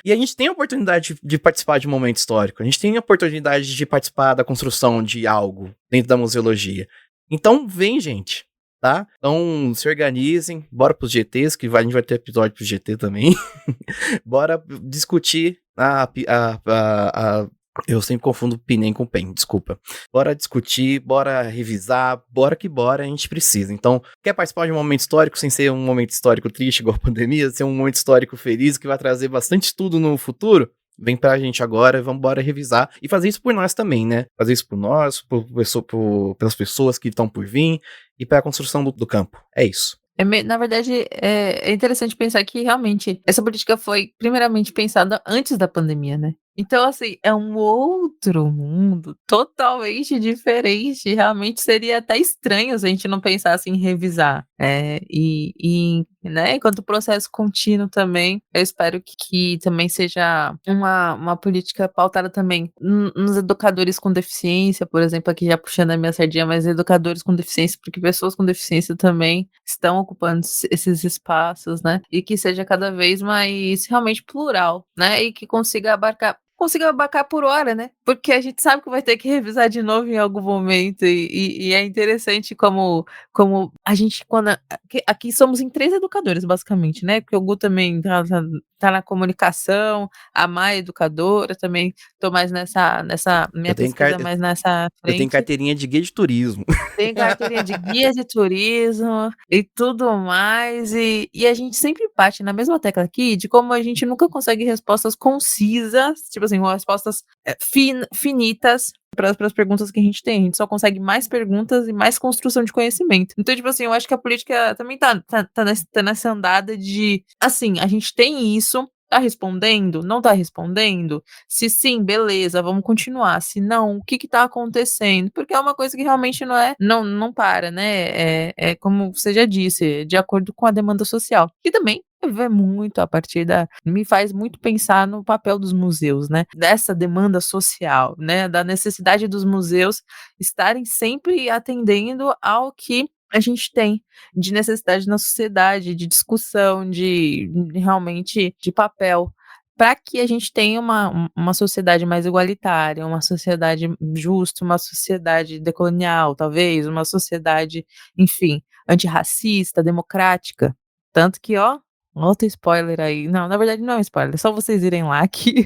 E a gente tem a oportunidade de participar de um momento histórico, a gente tem a oportunidade de participar da construção de algo dentro da museologia. Então, vem, gente. Tá? Então, se organizem, bora pros GTs, que a gente vai ter episódio pro GT também. Bora discutir a Eu sempre confundo PNEM com PEN, desculpa. Bora discutir, bora revisar, bora que bora, a gente precisa. Então, quer participar de um momento histórico sem ser um momento histórico triste igual a pandemia, ser um momento histórico feliz que vai trazer bastante estudo no futuro? Vem pra gente agora e vamos embora revisar e fazer isso por nós também, né? Fazer isso por nós, pelas pessoas que estão por vir e para a construção do campo. É isso. Na verdade, é interessante pensar que realmente essa política foi primeiramente pensada antes da pandemia, né? Então, assim, é um outro mundo totalmente diferente. Realmente seria até estranho se a gente não pensasse em revisar. Né, enquanto processo contínuo também, eu espero que também seja uma política pautada também nos educadores com deficiência, por exemplo, aqui já puxando a minha sardinha, mas educadores com deficiência, porque pessoas com deficiência também estão ocupando esses espaços, né? E que seja cada vez mais realmente plural, né? E que consiga abarcar por hora, né? Porque a gente sabe que vai ter que revisar de novo em algum momento e é interessante como a gente, aqui somos em 3 educadores, basicamente, né? Porque o Gu também tá na comunicação, a Mai educadora, também tô mais nessa minha pesquisa mais nessa Eu tenho frente. carteirinha de guia de turismo. Tem carteirinha de guia de turismo e tudo mais, e a gente sempre bate na mesma tecla aqui de como a gente nunca consegue respostas concisas, tipo assim, respostas finitas para as perguntas que a gente tem. A gente só consegue mais perguntas e mais construção de conhecimento. Então, tipo assim, eu acho que a política também tá nessa andada de, assim, a gente tem isso. Tá respondendo? Não tá respondendo? Se sim, beleza, vamos continuar. Se não, o que tá acontecendo? Porque é uma coisa que realmente não para, né? É como você já disse, de acordo com a demanda social. Que também vê muito a partir me faz muito pensar no papel dos museus, né? Dessa demanda social, né? Da necessidade dos museus estarem sempre atendendo ao que a gente tem de necessidade na sociedade, de discussão, de realmente de papel, para que a gente tenha uma sociedade mais igualitária, uma sociedade justa, uma sociedade decolonial, talvez, uma sociedade, enfim, antirracista, democrática. Tanto que, ó, outro spoiler aí. Não, na verdade não é um spoiler, é só vocês irem lá que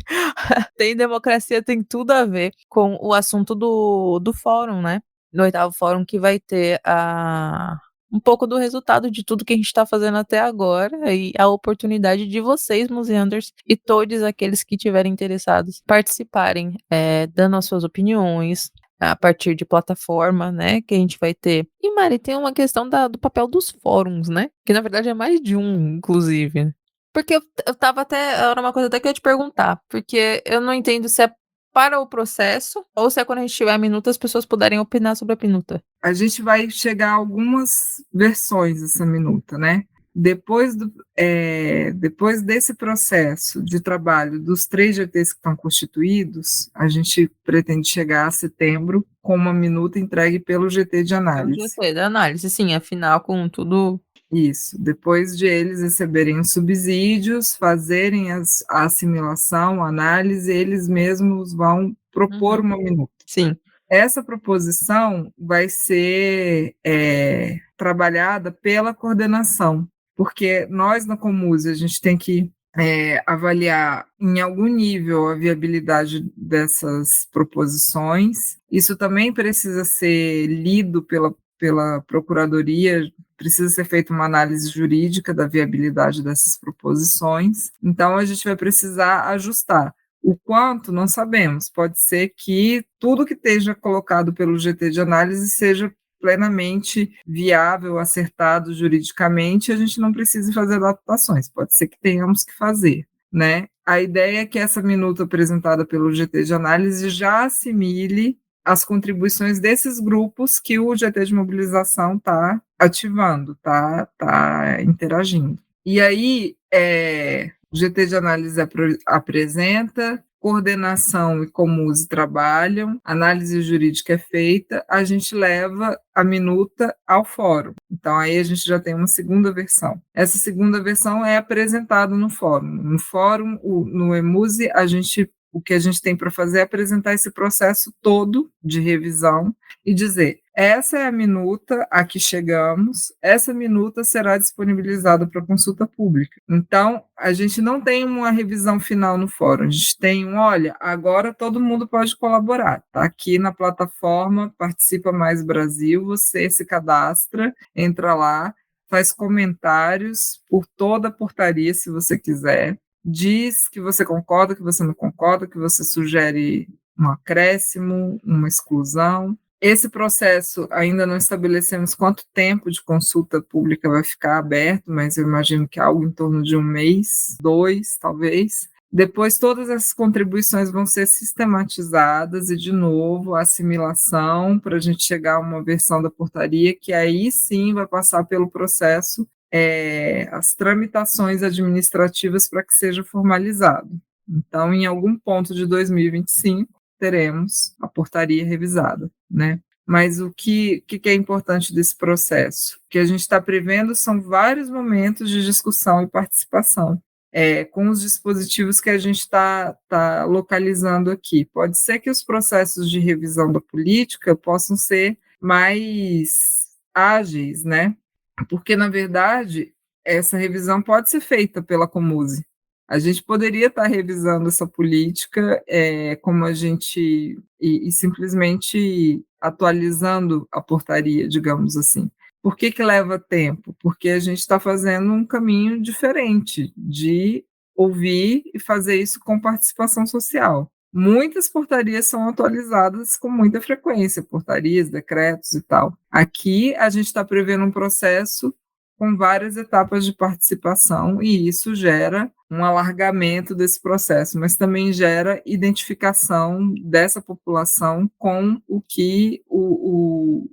tem democracia, tem tudo a ver com o assunto do fórum, né? No 8º fórum que vai ter um pouco do resultado de tudo que a gente está fazendo até agora e a oportunidade de vocês, museanders, e todos aqueles que estiverem interessados participarem, dando as suas opiniões a partir de plataforma, né, que a gente vai ter. E Mari, tem uma questão do papel dos fóruns, né, que na verdade é mais de um, inclusive. Porque eu tava era uma coisa até que eu ia te perguntar, porque eu não entendo se é para o processo, ou se é quando a gente tiver a minuta, as pessoas puderem opinar sobre a minuta. A gente vai chegar a algumas versões dessa minuta, né? Depois desse processo de trabalho dos 3 GTs que estão constituídos, a gente pretende chegar a setembro com uma minuta entregue pelo GT de análise. O GT de análise, sim, afinal, com tudo. Isso, depois de eles receberem os subsídios, fazerem a assimilação, a análise, eles mesmos vão propor uma minuta. Sim. Essa proposição vai ser trabalhada pela coordenação, porque nós na Comuse a gente tem que avaliar em algum nível a viabilidade dessas proposições. Isso também precisa ser lido pela Procuradoria, precisa ser feita uma análise jurídica da viabilidade dessas proposições. Então, a gente vai precisar ajustar. O quanto, não sabemos. Pode ser que tudo que esteja colocado pelo GT de análise seja plenamente viável, acertado juridicamente, e a gente não precise fazer adaptações. Pode ser que tenhamos que fazer, né? A ideia é que essa minuta apresentada pelo GT de análise já assimile as contribuições desses grupos que o GT de mobilização está ativando, está interagindo. E aí, o GT de análise apresenta, coordenação e Comuse trabalham, análise jurídica é feita, a gente leva a minuta ao fórum. Então, aí a gente já tem uma segunda versão. Essa segunda versão é apresentada no fórum. No fórum, no Emuse, o que a gente tem para fazer é apresentar esse processo todo de revisão e dizer, essa é a minuta a que chegamos, essa minuta será disponibilizada para consulta pública. Então, a gente não tem uma revisão final no fórum, a gente tem olha, agora todo mundo pode colaborar, está aqui na plataforma Participa Mais Brasil, você se cadastra, entra lá, faz comentários por toda a portaria, se você quiser, diz que você concorda, que você não concorda, que você sugere um acréscimo, uma exclusão. Esse processo, ainda não estabelecemos quanto tempo de consulta pública vai ficar aberto, mas eu imagino que algo em torno de 1 mês, 2, talvez. Depois, todas essas contribuições vão ser sistematizadas e, de novo, a assimilação para a gente chegar a uma versão da portaria que aí sim vai passar pelo processo, as tramitações administrativas para que seja formalizado. Então, em algum ponto de 2025, teremos a portaria revisada, né? Mas o que é importante desse processo? O que a gente está prevendo são vários momentos de discussão e participação, com os dispositivos que a gente está localizando aqui. Pode ser que os processos de revisão da política possam ser mais ágeis, né? Porque, na verdade, essa revisão pode ser feita pela Comuse. A gente poderia estar revisando essa política como a gente e simplesmente atualizando a portaria, digamos assim. Por que leva tempo? Porque a gente está fazendo um caminho diferente de ouvir e fazer isso com participação social. Muitas portarias são atualizadas com muita frequência, portarias, decretos e tal. Aqui a gente está prevendo um processo com várias etapas de participação, e isso gera um alargamento desse processo, mas também gera identificação dessa população com o que o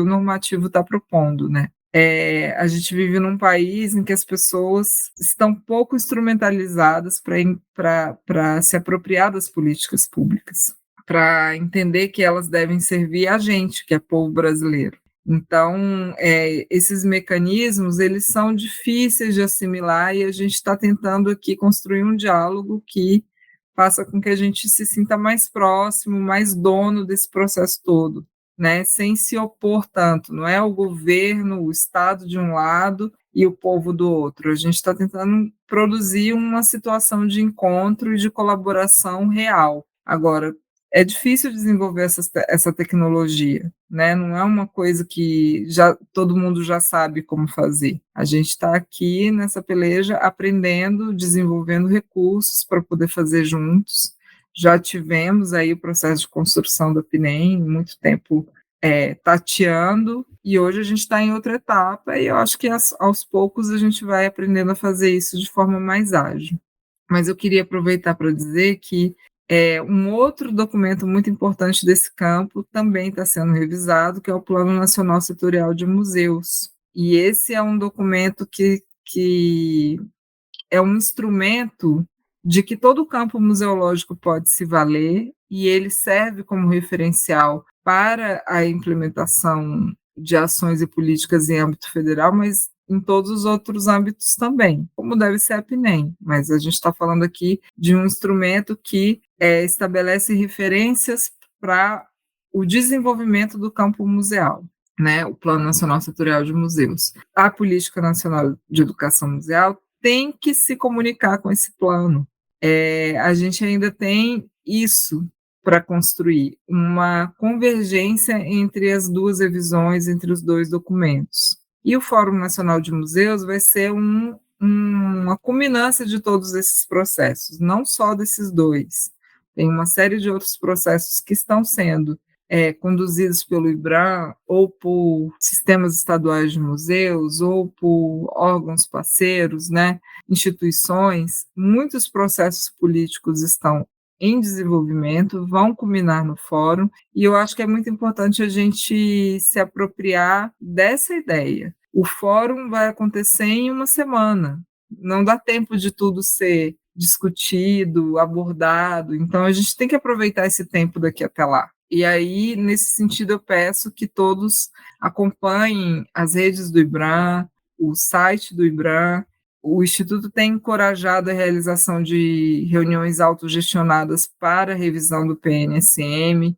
normativo está propondo, né? A gente vive num país em que as pessoas estão pouco instrumentalizadas para se apropriar das políticas públicas, para entender que elas devem servir a gente, que é povo brasileiro. Então, esses mecanismos, eles são difíceis de assimilar e a gente está tentando aqui construir um diálogo que faça com que a gente se sinta mais próximo, mais dono desse processo todo, né? Sem se opor tanto, não é o governo, o Estado de um lado e o povo do outro. A gente está tentando produzir uma situação de encontro e de colaboração real. Agora, é difícil desenvolver essa tecnologia, né? Não é uma coisa que todo mundo já sabe como fazer. A gente está aqui nessa peleja aprendendo, desenvolvendo recursos para poder fazer juntos. Já tivemos aí o processo de construção da PNEM, muito tempo tateando, e hoje a gente está em outra etapa, e eu acho que aos poucos a gente vai aprendendo a fazer isso de forma mais ágil. Mas eu queria aproveitar para dizer que um outro documento muito importante desse campo também está sendo revisado, que é o Plano Nacional Setorial de Museus. E esse é um documento que é um instrumento de que todo o campo museológico pode se valer, e ele serve como referencial para a implementação de ações e políticas em âmbito federal, mas em todos os outros âmbitos também, como deve ser a PNEM. Mas a gente está falando aqui de um instrumento que estabelece referências para o desenvolvimento do campo museal, né? O Plano Nacional Setorial de Museus. A Política Nacional de Educação Museal tem que se comunicar com esse plano. A gente ainda tem isso para construir, uma convergência entre as duas revisões, entre os dois documentos. E o Fórum Nacional de Museus vai ser uma culminância de todos esses processos, não só desses dois. Tem uma série de outros processos que estão sendo conduzidos pelo IBRAM, ou por sistemas estaduais de museus, ou por órgãos parceiros, né, instituições. Muitos processos políticos estão em desenvolvimento, vão culminar no fórum, e eu acho que é muito importante a gente se apropriar dessa ideia. O fórum vai acontecer em 1 semana, não dá tempo de tudo ser discutido, abordado, então a gente tem que aproveitar esse tempo daqui até lá. E aí, nesse sentido, eu peço que todos acompanhem as redes do IBRAM, o site do IBRAM. O Instituto tem encorajado a realização de reuniões autogestionadas para a revisão do PNSM.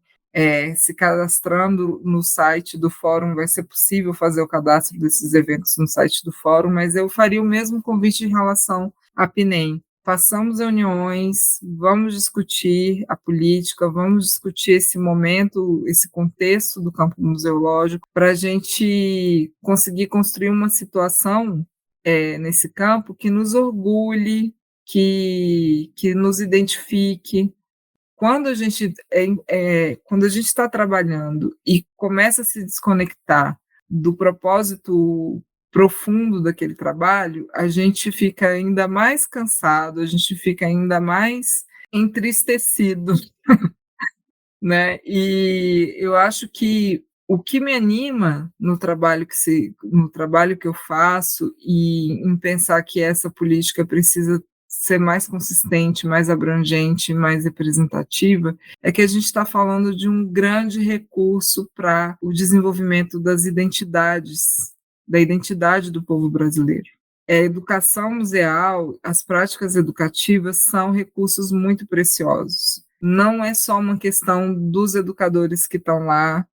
se cadastrando no site do fórum, vai ser possível fazer o cadastro desses eventos no site do fórum, mas eu faria o mesmo convite em relação à PNEM. Façamos reuniões, vamos discutir a política, vamos discutir esse momento, esse contexto do campo museológico, para a gente conseguir construir uma situação nesse campo que nos orgulhe, que nos identifique. Quando a gente está trabalhando e começa a se desconectar do propósito profundo daquele trabalho, a gente fica ainda mais cansado, a gente fica ainda mais entristecido, né? E eu acho que o que me anima no trabalho que eu faço e em pensar que essa política precisa ser mais consistente, mais abrangente, mais representativa, é que a gente está falando de um grande recurso para o desenvolvimento das identidades, da identidade do povo brasileiro. A educação museal, as práticas educativas são recursos muito preciosos. Não é só uma questão dos educadores que estão lá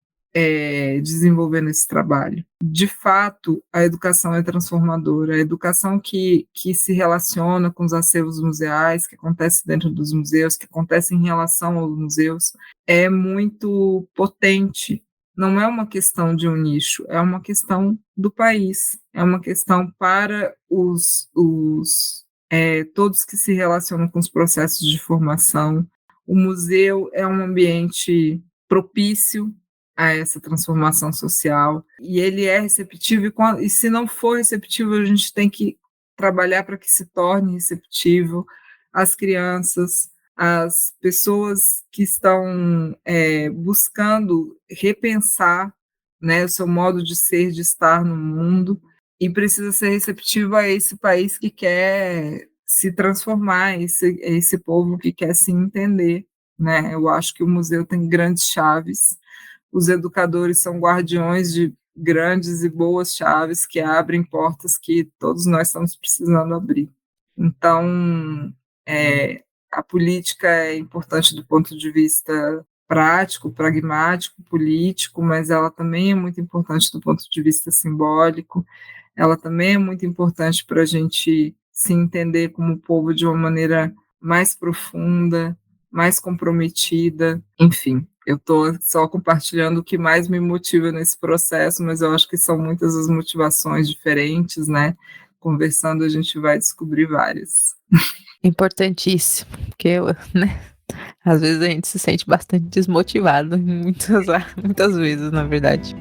desenvolvendo esse trabalho. De fato, a educação é transformadora, a educação que se relaciona com os acervos museais, que acontece dentro dos museus, que acontece em relação aos museus, é muito potente. Não é uma questão de um nicho, é uma questão do país, é uma questão para todos que se relacionam com os processos de formação. O museu é um ambiente propício a essa transformação social, e ele é receptivo, e se não for receptivo, a gente tem que trabalhar para que se torne receptivo. As crianças, as pessoas que estão buscando repensar, né, o seu modo de ser, de estar no mundo, e precisa ser receptivo a esse país que quer se transformar, esse povo que quer se entender, né? Eu acho que o museu tem grandes chaves, os educadores são guardiões de grandes e boas chaves que abrem portas que todos nós estamos precisando abrir. Então, a política é importante do ponto de vista prático, pragmático, político, mas ela também é muito importante do ponto de vista simbólico, ela também é muito importante para a gente se entender como povo de uma maneira mais profunda, mais comprometida, enfim. Eu estou só compartilhando o que mais me motiva nesse processo, mas eu acho que são muitas as motivações diferentes, né? Conversando a gente vai descobrir várias. Importantíssimo, porque né, às vezes a gente se sente bastante desmotivado, muitas vezes, na verdade.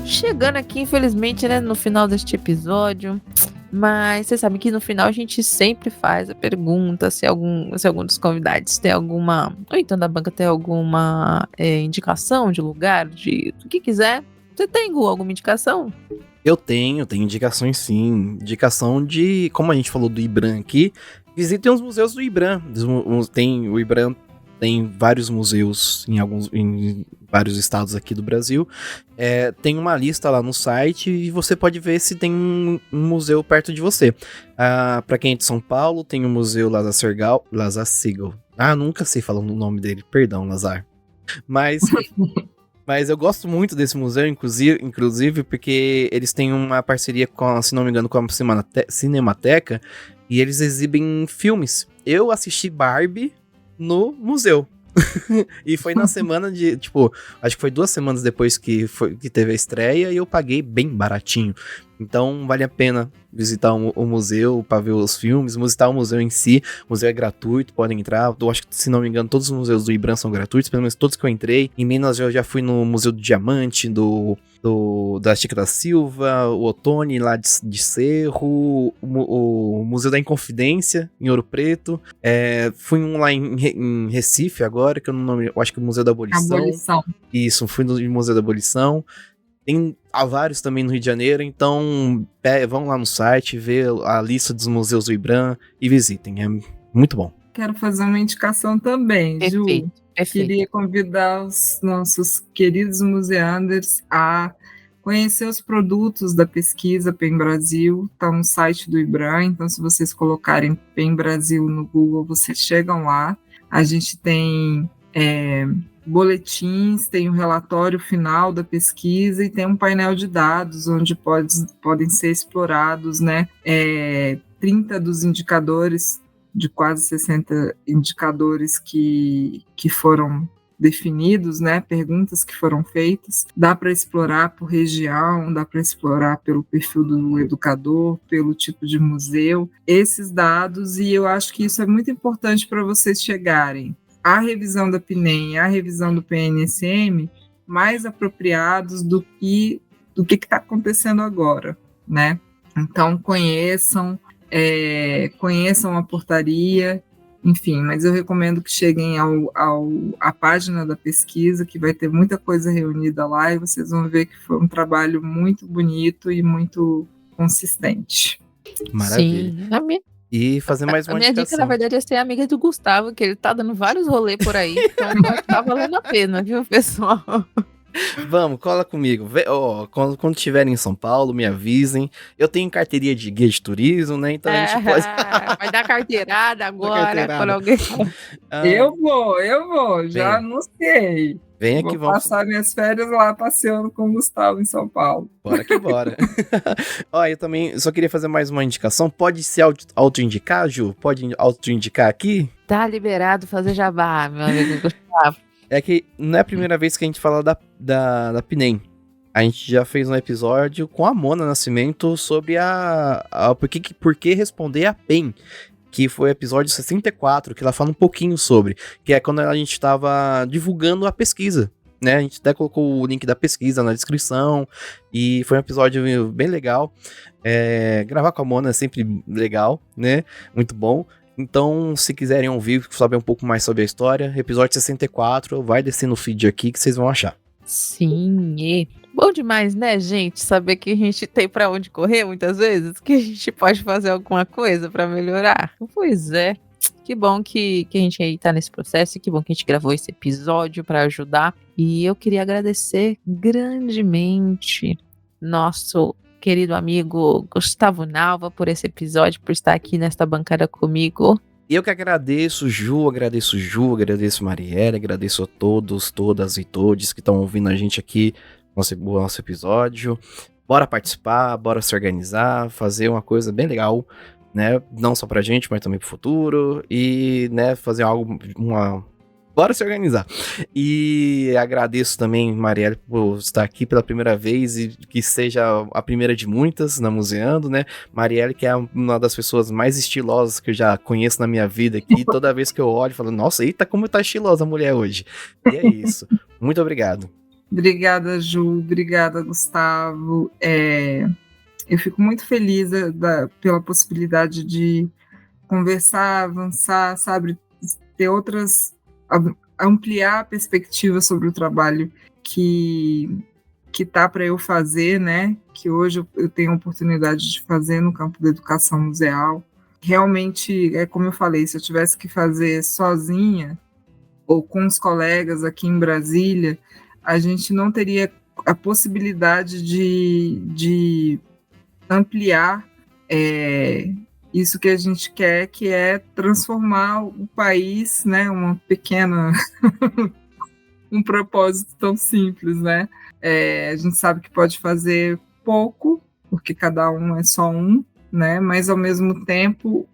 Chegando aqui, infelizmente, né, no final deste episódio. Mas você sabe que no final a gente sempre faz a pergunta se algum dos convidados tem alguma, ou então da banca tem alguma indicação de lugar, do que quiser. Você tem, Gu, alguma indicação? Eu tenho indicações sim. Indicação de, como a gente falou do IBRAM aqui, visitem os museus do IBRAM. O IBRAM tem vários museus em vários estados aqui do Brasil. Tem uma lista lá no site e você pode ver se tem um museu perto de você. Para quem é de São Paulo, tem o Museu Lazar Segal. Nunca sei falar o nome dele, perdão, Lazar. Mas eu gosto muito desse museu, inclusive porque eles têm uma parceria com, se não me engano, com a Cinemateca, e eles exibem filmes. Eu assisti Barbie no museu. E foi na semana de, acho que foi 2 semanas depois que teve a estreia, e eu paguei bem baratinho. Então vale a pena visitar o museu para ver os filmes, visitar o museu em si. O museu é gratuito, podem entrar. Eu acho que, se não me engano, todos os museus do IBRAM são gratuitos, pelo menos todos que eu entrei. Em Minas eu já fui no Museu do Diamante, da Chica da Silva, o Otone lá de Cerro, o Museu da Inconfidência, em Ouro Preto. Fui lá em Recife agora, que eu não lembro, eu acho que é o Museu da Abolição. Isso, fui no Museu da Abolição. Tem vários também no Rio de Janeiro, então vão lá no site, ver a lista dos museus do IBRAM e visitem, é muito bom. Quero fazer uma indicação também, Ju. Perfeito. Queria convidar os nossos queridos museanders a conhecer os produtos da pesquisa PEN Brasil, está no site do IBRAM, então se vocês colocarem PEN Brasil no Google, vocês chegam lá. A gente tem boletins, tem o relatório final da pesquisa e tem um painel de dados onde podem ser explorados, né, 30 dos indicadores, de quase 60 indicadores que foram definidos, né, perguntas que foram feitas. Dá para explorar por região, dá para explorar pelo perfil do educador, pelo tipo de museu, esses dados, e eu acho que isso é muito importante para vocês chegarem à revisão da PNEM, à revisão do PNSM, mais apropriados do que está acontecendo agora, né? Então, conheçam a portaria, enfim, mas eu recomendo que cheguem à página da pesquisa, que vai ter muita coisa reunida lá, e vocês vão ver que foi um trabalho muito bonito e muito consistente. Maravilha. Sim, E fazer mais uma a minha dica, na verdade, é ser amiga do Gustavo, que ele tá dando vários rolês por aí, então tá valendo a pena, viu, pessoal? Vamos, cola comigo. Quando estiverem em São Paulo, me avisem. Eu tenho carteirinha de guia de turismo, né? Então a gente pode. Vai dar carteirada agora, quando alguém... Eu vou, já anunciei. Vem aqui, vou passar minhas férias lá passeando com o Gustavo em São Paulo. Bora que bora. Ó, eu também só queria fazer mais uma indicação. Pode se auto-indicar, Ju? Pode auto-indicar aqui? Tá liberado fazer jabá, meu amigo Gustavo. É que não é a primeira vez que a gente fala da PNEM. A gente já fez um episódio com a Mona Nascimento sobre por que responder a PEN, que foi o episódio 64, que ela fala um pouquinho sobre, que é quando a gente estava divulgando a pesquisa, né? A gente até colocou o link da pesquisa na descrição, e foi um episódio bem legal. Gravar com a Mona é sempre legal, né? Muito bom. Então, se quiserem ouvir, saber um pouco mais sobre a história, episódio 64, vai descer no feed aqui que vocês vão achar. Sim, bom demais, né, gente? Saber que a gente tem pra onde correr muitas vezes, que a gente pode fazer alguma coisa pra melhorar. Pois é, que bom que a gente aí tá nesse processo, e que bom que a gente gravou esse episódio pra ajudar. E eu queria agradecer grandemente nosso querido amigo Gustavo Nalva por esse episódio, por estar aqui nesta bancada comigo. Eu que agradeço, agradeço Marielle, agradeço a todos, todas e todes que estão ouvindo a gente aqui no nosso episódio. Bora participar, bora se organizar, fazer uma coisa bem legal, né? Não só pra gente, mas também pro futuro. E, né, fazer algo, bora se organizar. E agradeço também, Marielle, por estar aqui pela primeira vez e que seja a primeira de muitas na Museando, né? Marielle, que é uma das pessoas mais estilosas que eu já conheço na minha vida aqui. Toda vez que eu olho, falo, nossa, eita, como tá estilosa a mulher hoje. E é isso. Muito obrigado. Obrigada, Ju. Obrigada, Gustavo. Eu fico muito feliz pela possibilidade de conversar, avançar, sabe? Ter ampliar a perspectiva sobre o trabalho que tá para eu fazer, né? Que hoje eu tenho a oportunidade de fazer no campo da educação museal. Realmente, como eu falei, se eu tivesse que fazer sozinha ou com os colegas aqui em Brasília, a gente não teria a possibilidade de ampliar isso que a gente quer, que é transformar o país, né, um propósito tão simples, né? A gente sabe que pode fazer pouco, porque cada um é só um, né? Mas ao mesmo tempo,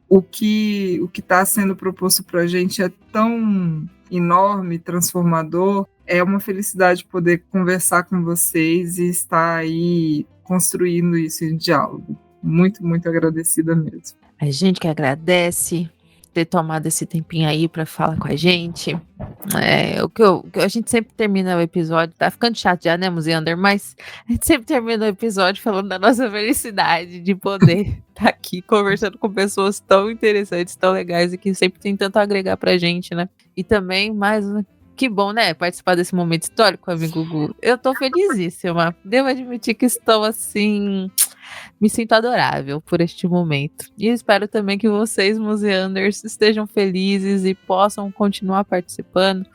o que está sendo proposto para a gente é tão enorme, transformador. É uma felicidade poder conversar com vocês e estar aí construindo isso em diálogo. Muito, muito agradecida mesmo. A gente que agradece ter tomado esse tempinho aí para falar com a gente. A gente sempre termina o episódio, tá ficando chato já, né, Museander? Mas a gente sempre termina o episódio falando da nossa felicidade de poder estar aqui conversando com pessoas tão interessantes, tão legais e que sempre tem tanto a agregar pra gente, né? E também, que bom, né? Participar desse momento histórico, amigo Gugu. Eu tô felizíssima. Devo admitir que estou assim... Me sinto adorável por este momento. E espero também que vocês, museanders, estejam felizes e possam continuar participando.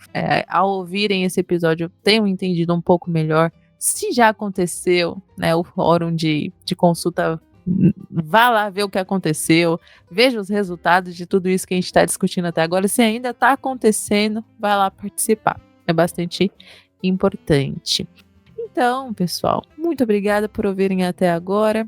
Ao ouvirem esse episódio, tenham entendido um pouco melhor, Se já aconteceu, né, o fórum de consulta, vá lá ver o que aconteceu, veja os resultados de tudo isso que a gente está discutindo até agora. Se ainda está acontecendo, vai lá participar. É bastante importante. Então, pessoal, muito obrigada por ouvirem até agora.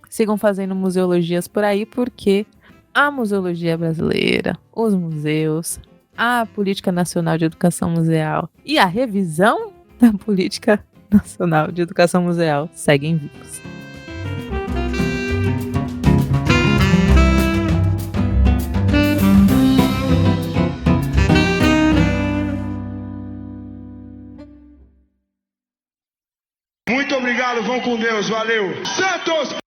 Sigam fazendo museologias por aí, porque a museologia brasileira, os museus, a Política Nacional de Educação Museal e a revisão da Política Nacional de Educação Museal seguem vivos. Muito obrigado, vão com Deus, valeu. Santos!